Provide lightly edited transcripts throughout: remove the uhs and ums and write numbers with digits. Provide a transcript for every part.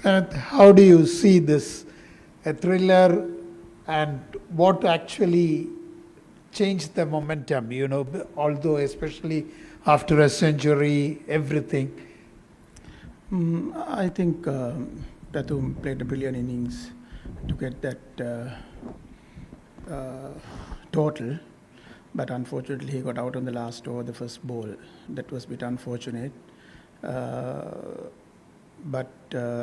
And how do you see this? A thriller, and what actually changed the momentum, although especially after a century, everything. I think Tatum played a brilliant innings to get that total, but unfortunately he got out on the last over, the first ball. That was a bit unfortunate. But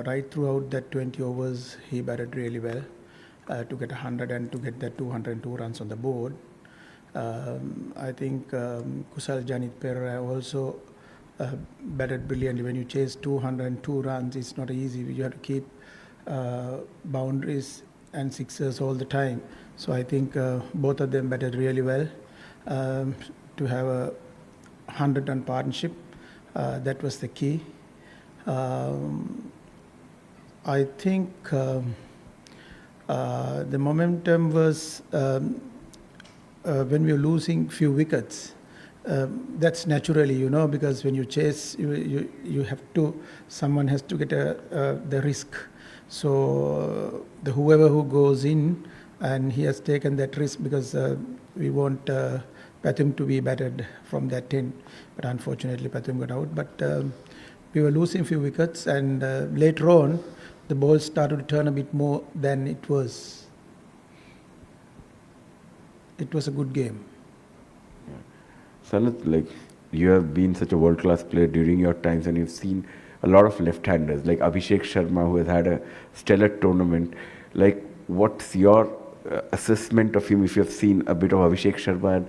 right throughout that 20 overs, he batted really well to get 100 and to get that 202 runs on the board. I think Kusal Janit Pereira also batted brilliantly. When you chase 202 runs, it's not easy. You have to keep boundaries and sixers all the time. So I think both of them batted really well. To have a 100-run partnership, that was the key. I think the momentum was when we were losing few wickets. That's naturally, because when you chase, you have to, someone has to get the risk. So whoever who goes in, and he has taken that risk because we want Pathum to be batted from that 10. But unfortunately, Pathum got out. But we were losing few wickets, and later on, the ball started to turn a bit more than it was. It was a good game. Sanat, like, you have been such a world-class player during your times, and you've seen a lot of left-handers like Abhishek Sharma, who has had a stellar tournament. Like, what's your assessment of him if you have seen a bit of Abhishek Sharma?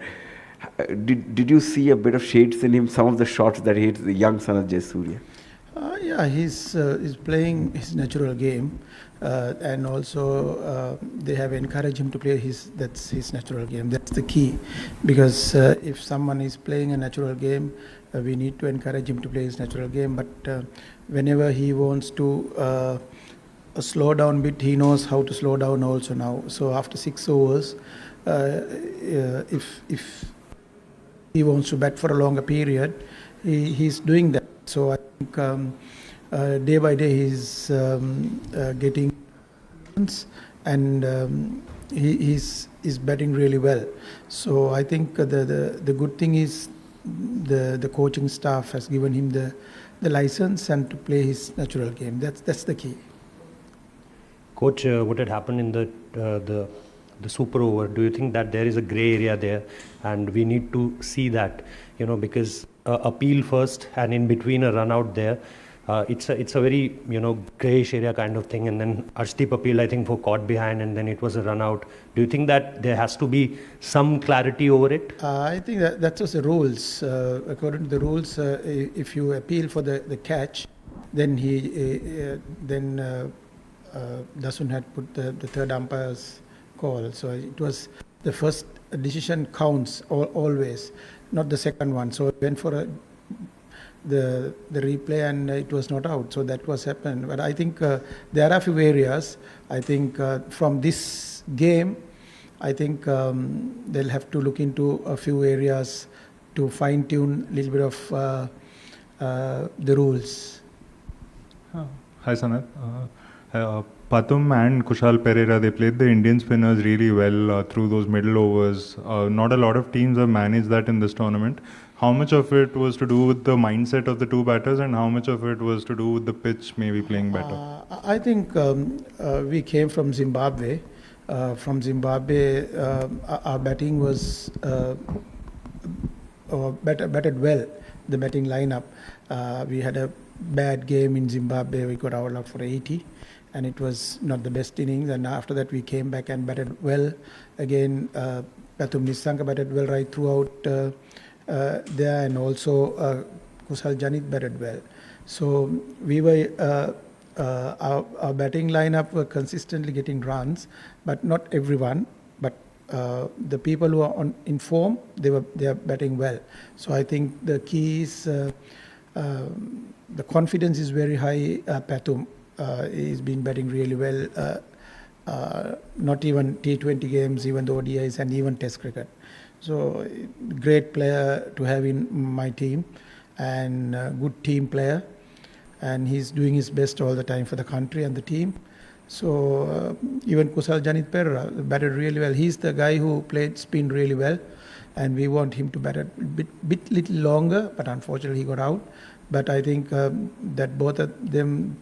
And did you see a bit of shades in him, some of the shots that he hit the young Sanat Jayasuriya? Yeah, he's playing his natural game, and also they have encouraged him to play his natural game. That's the key, because if someone is playing a natural game, we need to encourage him to play his natural game. But whenever he wants to slow down a bit, he knows how to slow down also now. So after 6 overs, if he wants to bat for a longer period, he's doing that. So I think day by day he's getting and he's batting really well. So I think the good thing is the coaching staff has given him the license and to play his natural game. That's the key. Coach, what had happened in the super over? Do you think that there is a grey area there, and we need to see that, because appeal first and in between a run out there, it's a very greyish area kind of thing, and then Arshdeep appealed, I think, for caught behind, and then it was a run out. Do you think that there has to be some clarity over it? I think that's just the rules. According to the rules, if you appeal for the catch, then Dasun had put the third umpire's call. So it was the first decision counts always, not the second one. So it went for the replay, and it was not out. So that was happened. But I think there are a few areas. I think from this game, I think they'll have to look into a few areas to fine tune a little bit of the rules. Hi Sanat. Pathum and Kushal Pereira, they played the Indian spinners really well through those middle overs. Not a lot of teams have managed that in this tournament. How much of it was to do with the mindset of the two batters, and how much of it was to do with the pitch maybe playing better? I think we came from Zimbabwe. Our batting was batted well, the batting lineup. We had a bad game in Zimbabwe. We got out for 80. And it was not the best innings. And after that, we came back and batted well. Again, Pathum Nissanka batted well right throughout there, and also Kusal Janit batted well. So we were our batting lineup were consistently getting runs, but not everyone. But the people who are in form, they are batting well. So I think the key is the confidence is very high. Pathum. He's been batting really well, not even T20 games, even the ODIs and even Test cricket. So great player to have in my team, and good team player. and he's doing his best all the time for the country and the team. So even Kusal Janit Perera batted really well. He's the guy who played spin really well, and we want him to bat a bit little longer, but unfortunately he got out. But I think that both of them,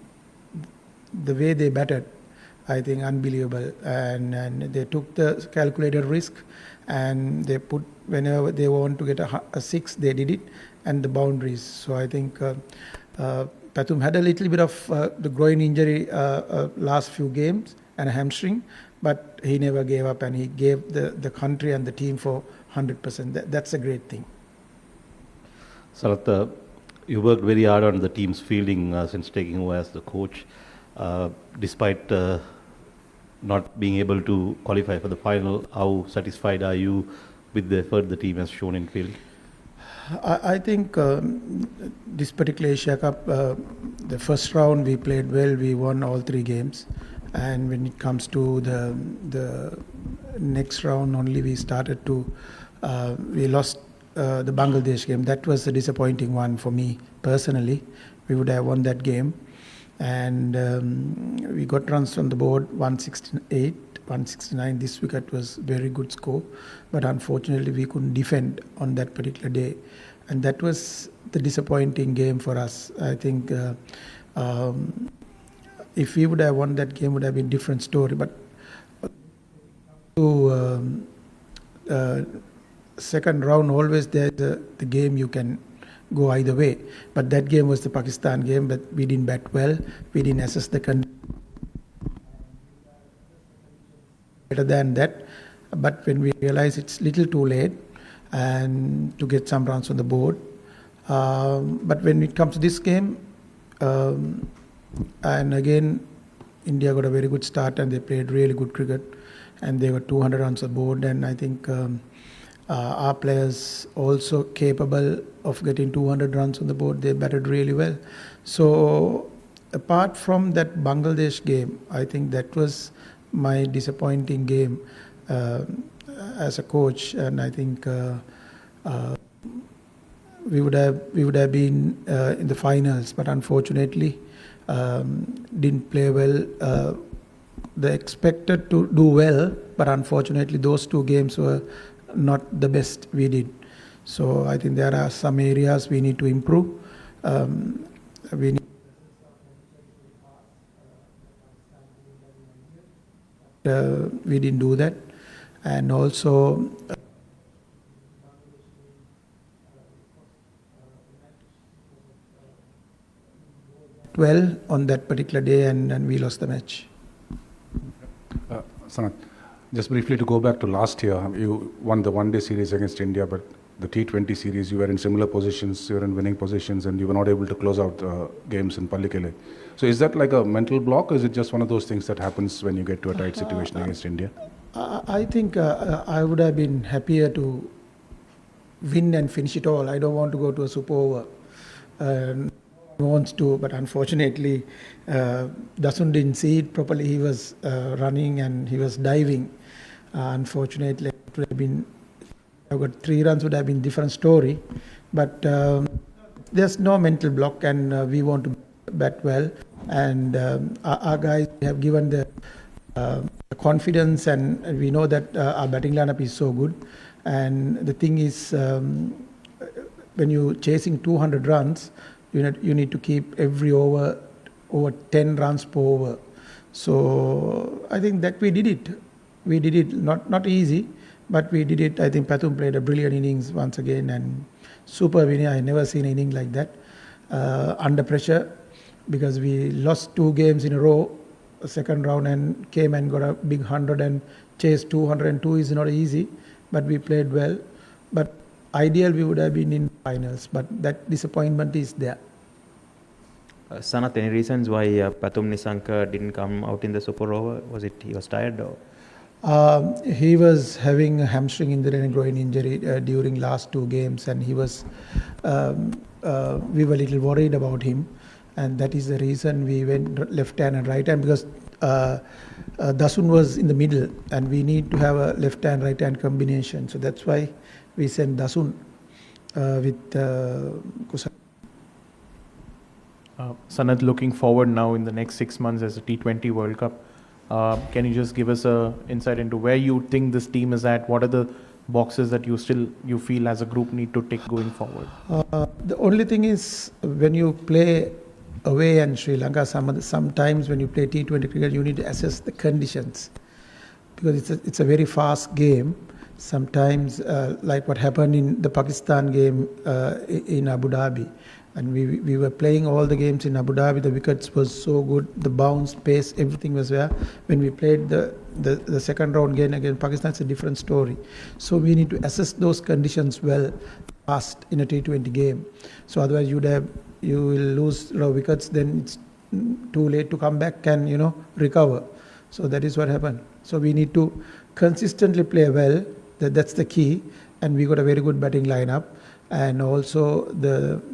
the way they batted, I think unbelievable, and they took the calculated risk, and they put whenever they want to get a six, they did it, and the boundaries. So I think Pathum had a little bit of the groin injury last few games and a hamstring, but he never gave up, and he gave the country and the team for 100%. That's a great thing. Sarath, you worked very hard on the team's fielding since taking over as the coach. Despite not being able to qualify for the final, how satisfied are you with the effort the team has shown in field? I think this particular Asia Cup, the first round we played well. We won all 3 games, and when it comes to the next round, only we started to we lost the Bangladesh game. That was a disappointing one for me personally. We would have won that game, and we got runs on the board 168. 169. This wicket was very good score, but unfortunately we couldn't defend on that particular day, and that was the disappointing game for us. I think if we would have won that game, would have been a different story. But to second round, always there's the game you can go either way. But that game was the Pakistan game, but we didn't bat well. We didn't assess the conditions better than that, but when we realize it's little too late and to get some runs on the board, but when it comes to this game, and again India got a very good start and they played really good cricket and they got 200 runs on board, and I think our players also capable of getting 200 runs on the board. They batted really well. So apart from that Bangladesh game, I think that was my disappointing game as a coach, and I think we would have been in the finals, but unfortunately didn't play well. They expected to do well, but unfortunately those 2 games were not the best we did. So I think there are some areas we need to improve. We didn't do that, and also well on that particular day, and we lost the match. Sanath, just briefly to go back to last year, you won the one-day series against India, but the T20 series you were in similar positions, you were in winning positions, and you were not able to close out games in Pallikele. So is that like a mental block, or is it just one of those things that happens when you get to a tight situation against India? I think I would have been happier to win and finish it all. I don't want to go to a super over. Wants to, but unfortunately Dasun didn't see it properly. He was running and he was diving. Unfortunately, it would have been, I got 3 runs would have been different story, but there's no mental block, and we want to bat well, and our guys have given the confidence, and we know that our batting lineup is so good. And the thing is, when you're chasing 200 runs, you need to keep every over 10 runs per over. So I think that we did it. We did it, not easy, but we did it. I think Pathum played a brilliant innings once again, and superb inning. I never seen an inning like that under pressure, because we lost 2 games in a row, second round, and came and got a big 100 and chased 202 is not easy, but we played well. But ideal we would have been in finals, but that disappointment is there. Sanath, any reasons why Pathum Nissanka didn't come out in the super over? Was it he was tired or? He was having a hamstring injury and groin injury during last 2 games, and he was. We were a little worried about him, and that is the reason we went left hand and right hand, because Dasun was in the middle, and we need to have a left hand right hand combination. So that's why we sent Dasun with Kusal. Sanat, looking forward now in the next 6 months as a T20 World Cup, can you just give us a insight into where you think this team is at? What are the boxes that you feel as a group need to tick going forward? The only thing is when you play away in Sri Lanka, sometimes when you play T20 cricket, you need to assess the conditions because it's a very fast game. Sometimes, like what happened in the Pakistan game in Abu Dhabi, and we were playing all the games in Abu Dhabi. The wickets was so good, the bounce, pace, everything was there. When we played the second round game against Pakistan, it's a different story. So we need to assess those conditions well fast in a T20 game. So otherwise you will lose a lot of wickets. Then it's too late to come back and recover. So that is what happened. So we need to consistently play well. That's the key. And we got a very good batting lineup. And also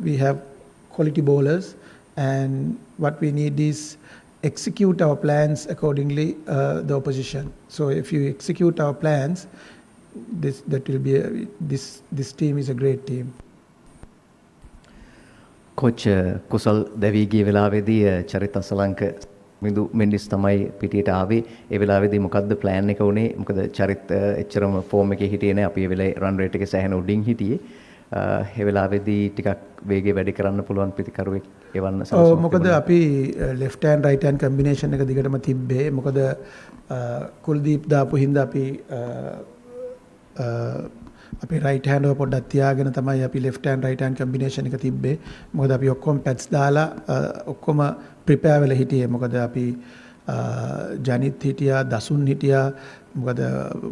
we have quality bowlers, and what we need is execute our plans accordingly, the opposition. So if you execute our plans, this team is a great team. Coach කුසල් දැවී ගිය වෙලාවේදී චරිත අසලංක මිදු මෙන්ඩිස් තමයි පිටියට ආවේ. ඒ වෙලාවේදී මොකද්ද plan එක උනේ? මොකද චරිත එච්චරම ෆෝම් එකේ හිටියේ නැහැ. අපි ඒ වෙලාවේ රන් රේට් එකේ සෑහෙන උඩින් හිටියේ. ඒ වෙලාවේදී ටිකක් වේගය වැඩි කරන්න පුළුවන් පිටිකරුවෙක් එවන්න සලසුමක්. මොකද අපි left hand right hand combination එක දිගටම තිබ්බේ. මොකද කුල්දීප් දාපු හින්දා අපි right hand එක පොඩ්ඩක් තියාගෙන තමයි අපි left hand right hand combination එක තිබ්බේ. මොකද අපි ඔක්කොම pads දාලා ඔක්කොම prepare වෙලා හිටියේ. මොකද අපි ජනිත් හිටියා, දසුන් හිටියා, මොකද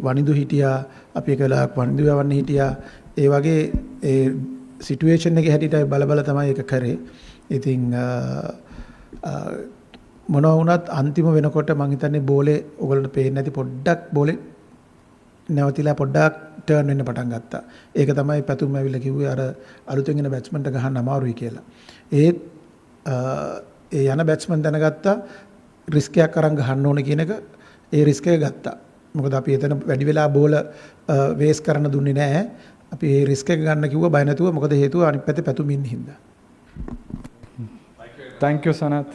වනිදු හිටියා, අපි එක වෙලාවක් වනිදු යවන්න හිටියා. ඒ වගේ ඒ සිටුේෂන් එකේ හැටියට බල තමයි ඒක කරේ. ඉතින් මොනවා වුණත් අන්තිම වෙනකොට මම හිතන්නේ බෝලේ ඔයගොල්ලන්ට පේන්නේ නැති පොඩ්ඩක් බෝලේ නැවතිලා පොඩ්ඩක් ටර්න් වෙන්න පටන් ගත්තා. ඒක තමයි පැතුම් ඇවිල්ලා කිව්වේ අර අලුතෙන් එන බැට්ස්මන්ට ගහන්න අමාරුයි කියලා. ඒ යන බැට්ස්මන් දැනගත්තා රිස්ක් එකක් අරන් ගහන්න ඕනේ කියන එක. ඒ රිස්ක් එක ගත්තා. මොකද අපි එතන වැඩි වෙලා බෝල වේස් කරන්න දුන්නේ නැහැ. අපි ඒ රිස්ක් එක ගන්න කිව්වා බය නැතුව. මොකද හේතුව අනිත් පැත්තේ පැතුම් ඉන්න හින්දා. Thank you, Sanath.